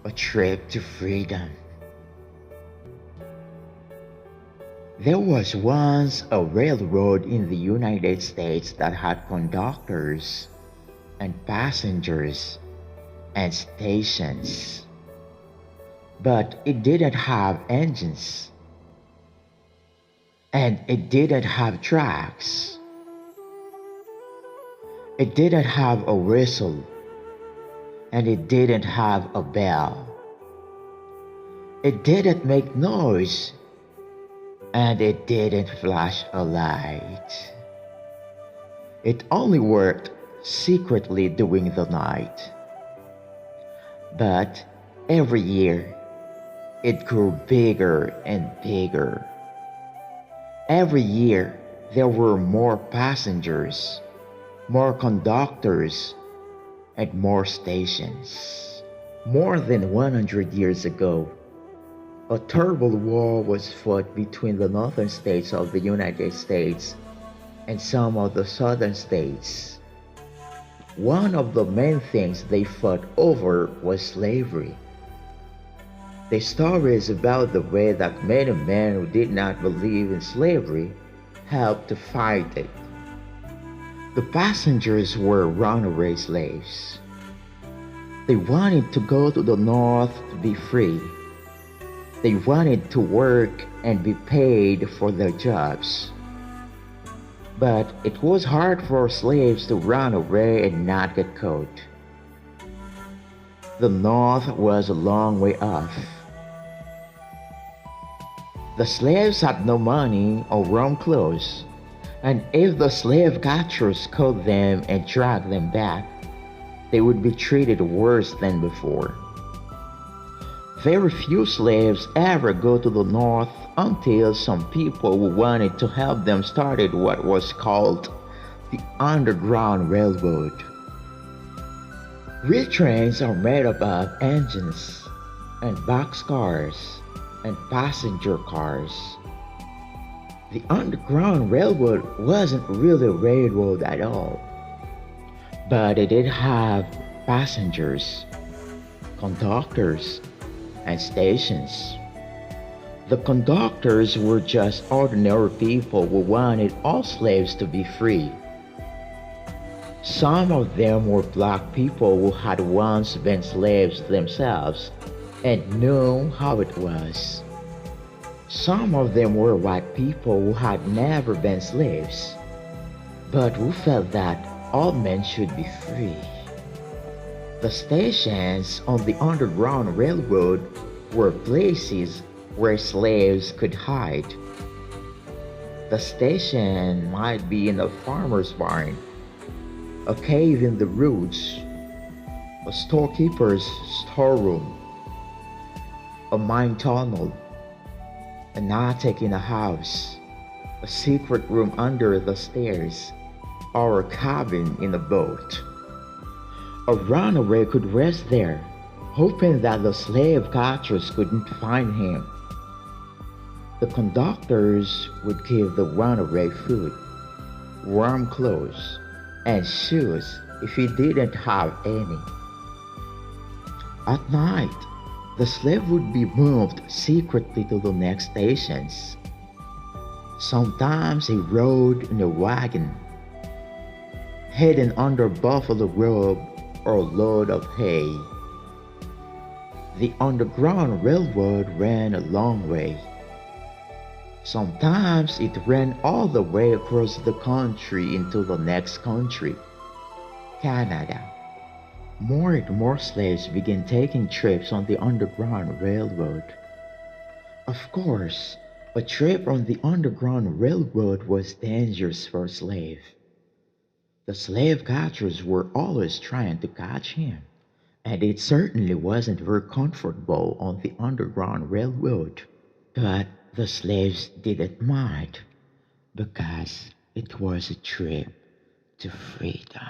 A trip to freedom. There was once a railroad in the United States that had conductors and passengers and stations, but it didn't have engines and it didn't have tracks. It didn't have a whistle and it didn't have a bell. It didn't make noise and it didn't flash a light. It only worked secretly during the night. But every year, it grew bigger and bigger. Every year, there were more passengers, more conductors, and more stations. More than 100 years ago, a terrible war was fought between the northern states of the United States and some of the southern states. One of the main things they fought over was slavery. The stories about the way that many men who did not believe in slavery helped to fight it. The passengers were runaway slaves. They wanted to go to the north to be free. They wanted to work and be paid for their jobs. But it was hard for slaves to run away and not get caught. The north was a long way off. The slaves had no money or warm clothes, and if the slave catchers caught them and dragged them back, they would be treated worse than before. Very few slaves ever go to the north until some people who wanted to help them started what was called the Underground Railroad. Real trains are made up of engines and boxcars and passenger cars. The Underground Railroad wasn't really a railroad at all, but it did have passengers, conductors, and stations. The conductors were just ordinary people who wanted all slaves to be free. Some of them were black people who had once been slaves themselves and knew how it was. Some of them were white people who had never been slaves, but who felt that all men should be free. The stations on the Underground Railroad were places where slaves could hide. The station might be in a farmer's barn, a cave in the woods, a storekeeper's storeroom, a mine tunnel, an attic in a house, a secret room under the stairs, or a cabin in a boat. A runaway could rest there, hoping that the slave catchers couldn't find him. The conductors would give the runaway food, warm clothes, and shoes if he didn't have any. At night, the slave would be moved secretly to the next stations. Sometimes he rode in a wagon, hidden under buffalo robe or a load of hay. The Underground Railroad ran a long way. Sometimes it ran all the way across the country into the next country, Canada. More and more slaves began taking trips on the Underground Railroad. Of course, a trip on the Underground Railroad was dangerous for a slave. The slave catchers were always trying to catch him, and it certainly wasn't very comfortable on the Underground Railroad. But the slaves didn't mind because it was a trip to freedom.